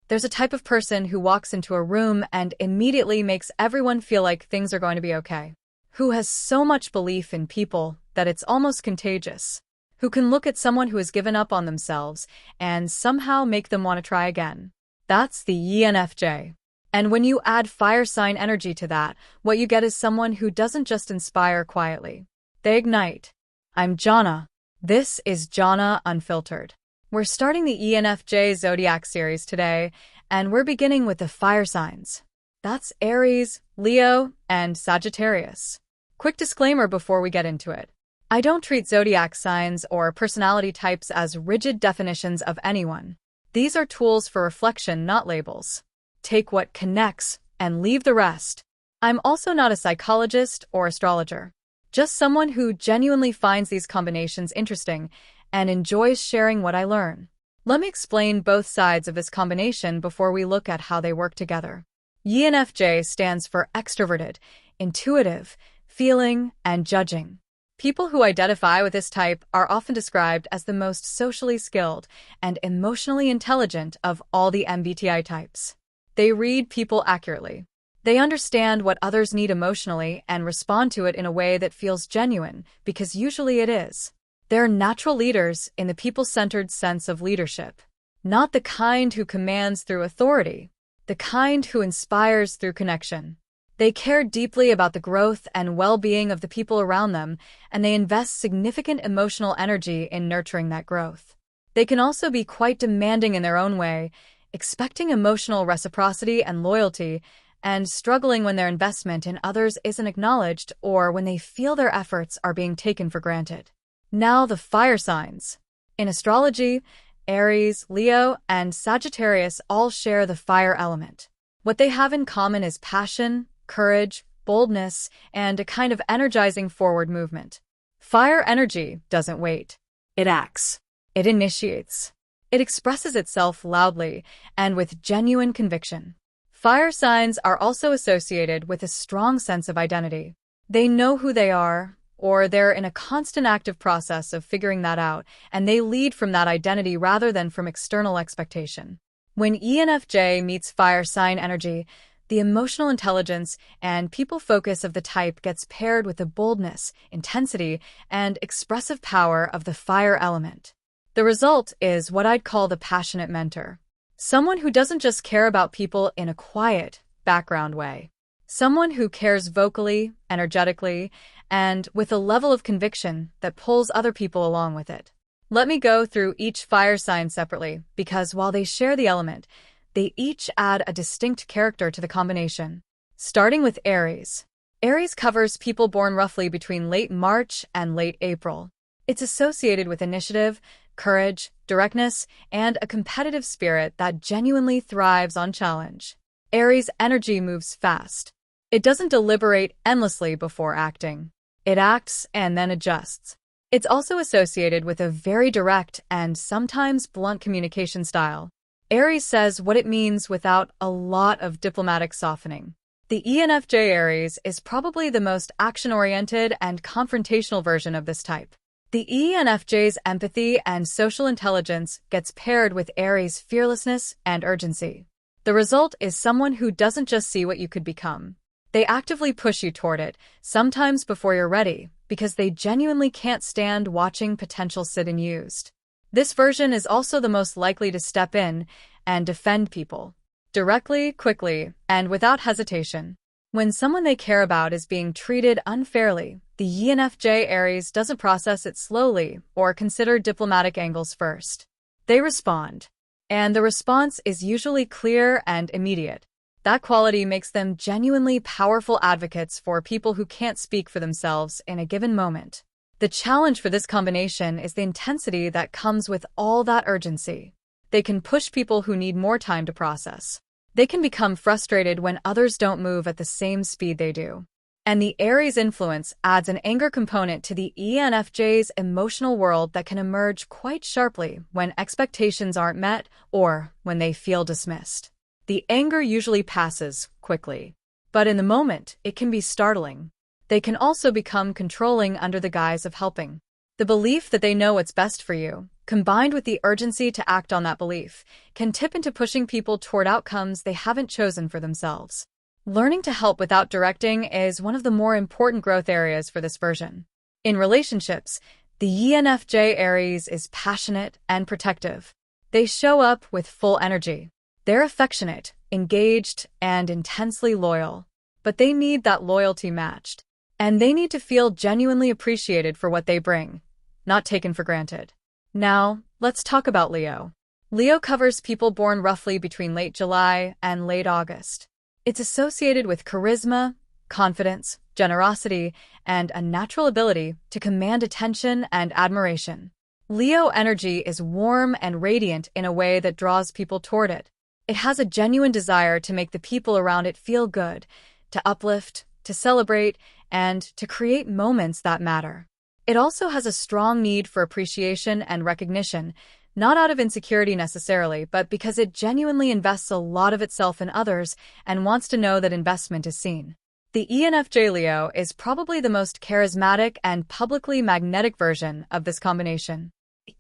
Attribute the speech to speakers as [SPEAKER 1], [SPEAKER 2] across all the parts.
[SPEAKER 1] There's a type of person who walks into a room and immediately makes everyone feel like things are going to be okay. Who has so much belief in people that it's almost contagious. Who can look at someone who has given up on themselves and somehow make them want to try again. That's the ENFJ. And when you add fire sign energy to that, what you get is someone who doesn't just inspire quietly. They ignite. I'm Jhonna. This is Jhonna Unfiltered. We're starting the ENFJ Zodiac series today, and we're beginning with the fire signs. That's Aries, Leo, and Sagittarius. Quick disclaimer before we get into it. I don't treat zodiac signs or personality types as rigid definitions of anyone. These are tools for reflection, not labels. Take what connects and leave the rest. I'm also not a psychologist or astrologer. Just someone who genuinely finds these combinations interesting and enjoys sharing what I learn. Let me explain both sides of this combination before we look at how they work together. ENFJ stands for extroverted, intuitive, feeling, and judging. People who identify with this type are often described as the most socially skilled and emotionally intelligent of all the MBTI types. They read people accurately. They understand what others need emotionally and respond to it in a way that feels genuine, because usually it is. They're natural leaders in the people-centered sense of leadership. Not the kind who commands through authority, the kind who inspires through connection. They care deeply about the growth and well-being of the people around them, and they invest significant emotional energy in nurturing that growth. They can also be quite demanding in their own way, expecting emotional reciprocity and loyalty, and struggling when their investment in others isn't acknowledged or when they feel their efforts are being taken for granted. Now the fire signs. In astrology, Aries, Leo, and Sagittarius all share the fire element. What they have in common is passion, courage, boldness, and a kind of energizing forward movement. Fire energy doesn't wait. It acts. It initiates. It expresses itself loudly and with genuine conviction. Fire signs are also associated with a strong sense of identity. They know who they are, or they're in a constant active process of figuring that out, and they lead from that identity rather than from external expectation. When ENFJ meets fire sign energy, the emotional intelligence and people focus of the type gets paired with the boldness, intensity, and expressive power of the fire element. The result is what I'd call the passionate mentor. Someone who doesn't just care about people in a quiet, background way. Someone who cares vocally, energetically, and with a level of conviction that pulls other people along with it. Let me go through each fire sign separately, because while they share the element, they each add a distinct character to the combination. Starting with Aries. Aries covers people born roughly between late March and late April. It's associated with initiative, courage, directness, and a competitive spirit that genuinely thrives on challenge. Aries' energy moves fast. It doesn't deliberate endlessly before acting. It acts and then adjusts. It's also associated with a very direct and sometimes blunt communication style. Aries says what it means without a lot of diplomatic softening. The ENFJ Aries is probably the most action-oriented and confrontational version of this type. The ENFJ's empathy and social intelligence gets paired with Aries' fearlessness and urgency. The result is someone who doesn't just see what you could become. They actively push you toward it, sometimes before you're ready, because they genuinely can't stand watching potential sit unused. This version is also the most likely to step in and defend people. Directly, quickly, and without hesitation. When someone they care about is being treated unfairly, the ENFJ Aries doesn't process it slowly or consider diplomatic angles first. They respond. And the response is usually clear and immediate. That quality makes them genuinely powerful advocates for people who can't speak for themselves in a given moment. The challenge for this combination is the intensity that comes with all that urgency. They can push people who need more time to process. They can become frustrated when others don't move at the same speed they do. And the Aries influence adds an anger component to the ENFJ's emotional world that can emerge quite sharply when expectations aren't met or when they feel dismissed. The anger usually passes quickly, but in the moment, it can be startling. They can also become controlling under the guise of helping. The belief that they know what's best for you, combined with the urgency to act on that belief, can tip into pushing people toward outcomes they haven't chosen for themselves. Learning to help without directing is one of the more important growth areas for this version. In relationships, the ENFJ Aries is passionate and protective. They show up with full energy. They're affectionate, engaged, and intensely loyal. But they need that loyalty matched. And they need to feel genuinely appreciated for what they bring, not taken for granted. Now, let's talk about Leo. Leo covers people born roughly between late July and late August. It's associated with charisma, confidence, generosity, and a natural ability to command attention and admiration. Leo energy is warm and radiant in a way that draws people toward it. It has a genuine desire to make the people around it feel good, to uplift, to celebrate, and to create moments that matter. It also has a strong need for appreciation and recognition, not out of insecurity necessarily, but because it genuinely invests a lot of itself in others and wants to know that investment is seen. The ENFJ Leo is probably the most charismatic and publicly magnetic version of this combination.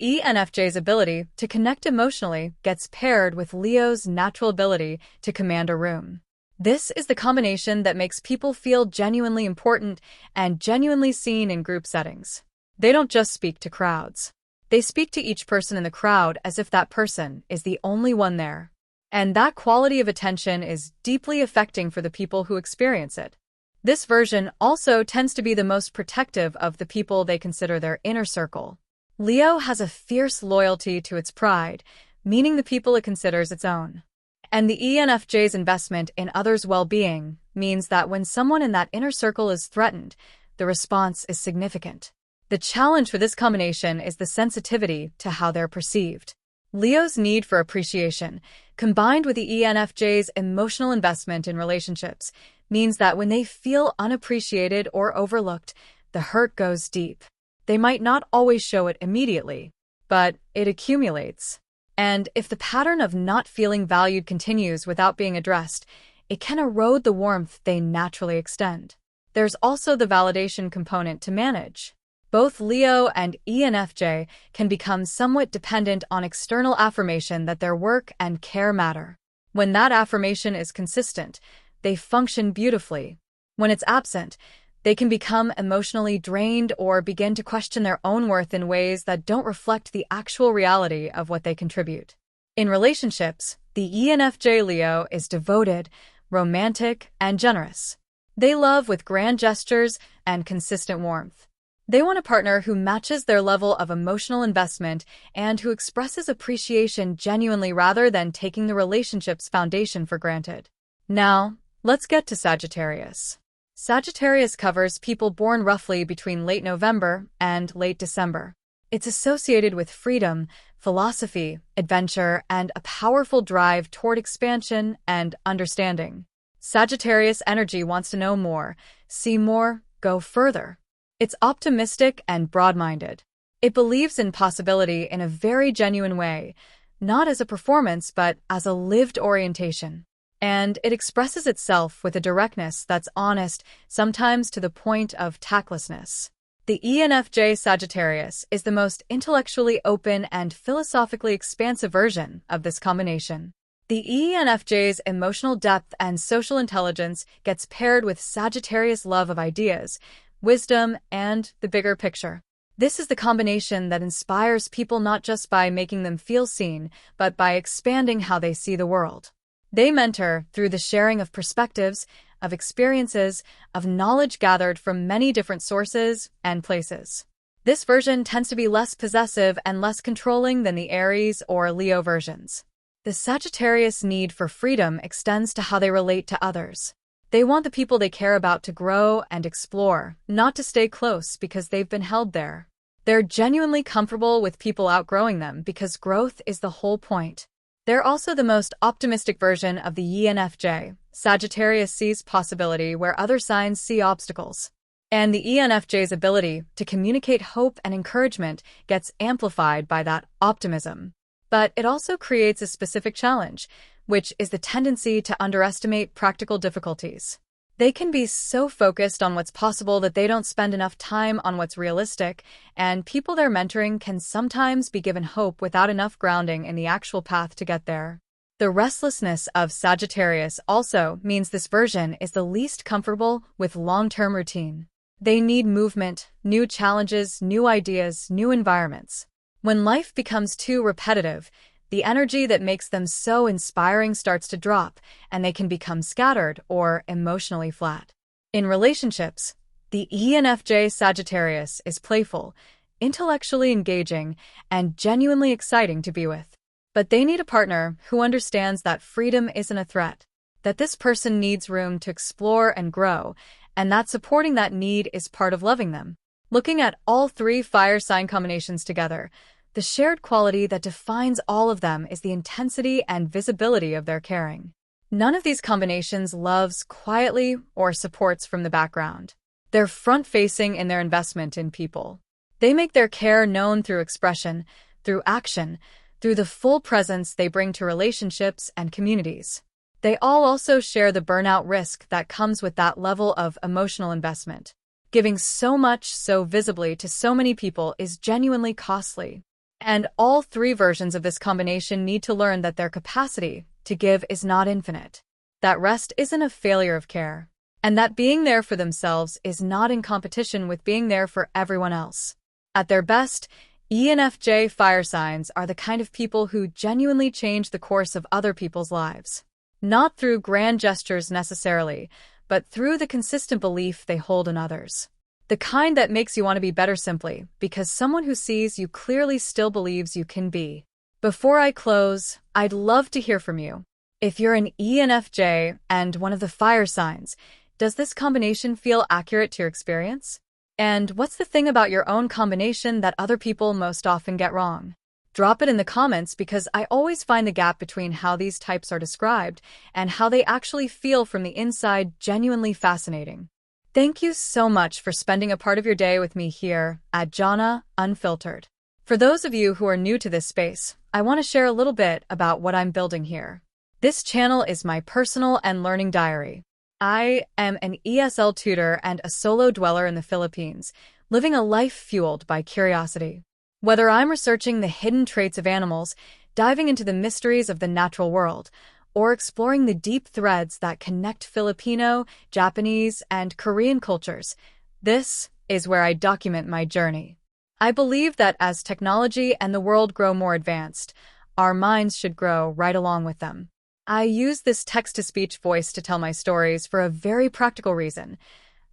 [SPEAKER 1] ENFJ's ability to connect emotionally gets paired with Leo's natural ability to command a room. This is the combination that makes people feel genuinely important and genuinely seen in group settings. They don't just speak to crowds. They speak to each person in the crowd as if that person is the only one there. And that quality of attention is deeply affecting for the people who experience it. This version also tends to be the most protective of the people they consider their inner circle. Leo has a fierce loyalty to its pride, meaning the people it considers its own. And the ENFJ's investment in others' well-being means that when someone in that inner circle is threatened, the response is significant. The challenge for this combination is the sensitivity to how they're perceived. Leo's need for appreciation, combined with the ENFJ's emotional investment in relationships, means that when they feel unappreciated or overlooked, the hurt goes deep. They might not always show it immediately, but it accumulates. And if the pattern of not feeling valued continues without being addressed, it can erode the warmth they naturally extend. There's also the validation component to manage. Both Leo and ENFJ can become somewhat dependent on external affirmation that their work and care matter. When that affirmation is consistent, they function beautifully. When it's absent, they can become emotionally drained or begin to question their own worth in ways that don't reflect the actual reality of what they contribute. In relationships, the ENFJ Leo is devoted, romantic, and generous. They love with grand gestures and consistent warmth. They want a partner who matches their level of emotional investment and who expresses appreciation genuinely rather than taking the relationship's foundation for granted. Now, let's get to Sagittarius. Sagittarius covers people born roughly between late November and late December. It's associated with freedom, philosophy, adventure, and a powerful drive toward expansion and understanding. Sagittarius energy wants to know more, see more, go further. It's optimistic and broad-minded. It believes in possibility in a very genuine way, not as a performance but as a lived orientation. And it expresses itself with a directness that's honest, sometimes to the point of tactlessness. The ENFJ Sagittarius is the most intellectually open and philosophically expansive version of this combination. The ENFJ's emotional depth and social intelligence gets paired with Sagittarius' love of ideas, wisdom, and the bigger picture. This is the combination that inspires people not just by making them feel seen, but by expanding how they see the world. They mentor through the sharing of perspectives, of experiences, of knowledge gathered from many different sources and places. This version tends to be less possessive and less controlling than the Aries or Leo versions. The Sagittarius need for freedom extends to how they relate to others. They want the people they care about to grow and explore, not to stay close because they've been held there. They're genuinely comfortable with people outgrowing them because growth is the whole point. They're also the most optimistic version of the ENFJ. Sagittarius sees possibility where other signs see obstacles. And the ENFJ's ability to communicate hope and encouragement gets amplified by that optimism. But it also creates a specific challenge, which is the tendency to underestimate practical difficulties. They can be so focused on what's possible that they don't spend enough time on what's realistic, and people they're mentoring can sometimes be given hope without enough grounding in the actual path to get there. The restlessness of Sagittarius also means this version is the least comfortable with long-term routine. They need movement, new challenges, new ideas, new environments. When life becomes too repetitive, the energy that makes them so inspiring starts to drop, and they can become scattered or emotionally flat. In relationships, the ENFJ Sagittarius is playful, intellectually engaging, and genuinely exciting to be with. But they need a partner who understands that freedom isn't a threat, that this person needs room to explore and grow, and that supporting that need is part of loving them. Looking at all three fire sign combinations together, the shared quality that defines all of them is the intensity and visibility of their caring. None of these combinations loves quietly or supports from the background. They're front-facing in their investment in people. They make their care known through expression, through action, through the full presence they bring to relationships and communities. They all also share the burnout risk that comes with that level of emotional investment. Giving so much so visibly to so many people is genuinely costly. And all three versions of this combination need to learn that their capacity to give is not infinite, that rest isn't a failure of care, and that being there for themselves is not in competition with being there for everyone else. At their best, ENFJ fire signs are the kind of people who genuinely change the course of other people's lives. Not through grand gestures necessarily, but through the consistent belief they hold in others. The kind that makes you want to be better simply because someone who sees you clearly still believes you can be. Before I close, I'd love to hear from you. If you're an ENFJ and one of the fire signs, does this combination feel accurate to your experience? And what's the thing about your own combination that other people most often get wrong? Drop it in the comments because I always find the gap between how these types are described and how they actually feel from the inside genuinely fascinating. Thank you so much for spending a part of your day with me here at Jhonna, Unfiltered. For those of you who are new to this space, I want to share a little bit about what I'm building here. This channel is my personal and learning diary. I am an ESL tutor and a solo dweller in the Philippines, living a life fueled by curiosity. Whether I'm researching the hidden traits of animals, diving into the mysteries of the natural world, or exploring the deep threads that connect Filipino, Japanese, and Korean cultures, this is where I document my journey. I believe that as technology and the world grow more advanced, our minds should grow right along with them. I use this text-to-speech voice to tell my stories for a very practical reason.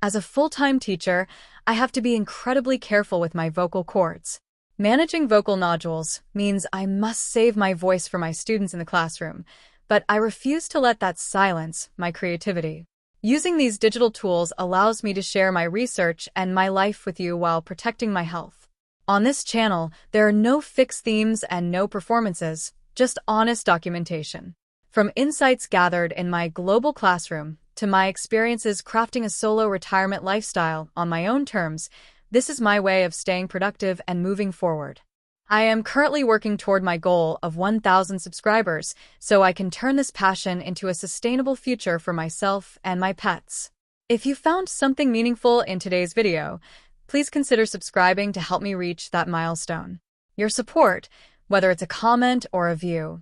[SPEAKER 1] As a full-time teacher, I have to be incredibly careful with my vocal cords. Managing vocal nodules means I must save my voice for my students in the classroom, but I refuse to let that silence my creativity. Using these digital tools allows me to share my research and my life with you while protecting my health. On this channel, there are no fixed themes and no performances, just honest documentation. From insights gathered in my global classroom to my experiences crafting a solo retirement lifestyle on my own terms, this is my way of staying productive and moving forward. I am currently working toward my goal of 1,000 subscribers so I can turn this passion into a sustainable future for myself and my pets. If you found something meaningful in today's video, please consider subscribing to help me reach that milestone. Your support, whether it's a comment or a view,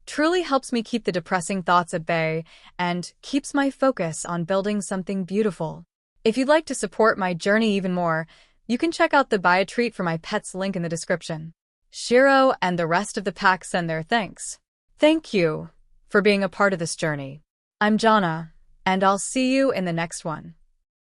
[SPEAKER 1] truly helps me keep the depressing thoughts at bay and keeps my focus on building something beautiful. If you'd like to support my journey even more, you can check out the Buy a Treat for My Pets link in the description. Shiro and the rest of the pack send their thanks. Thank you for being a part of this journey. I'm Jhonna, and I'll see you in the next one.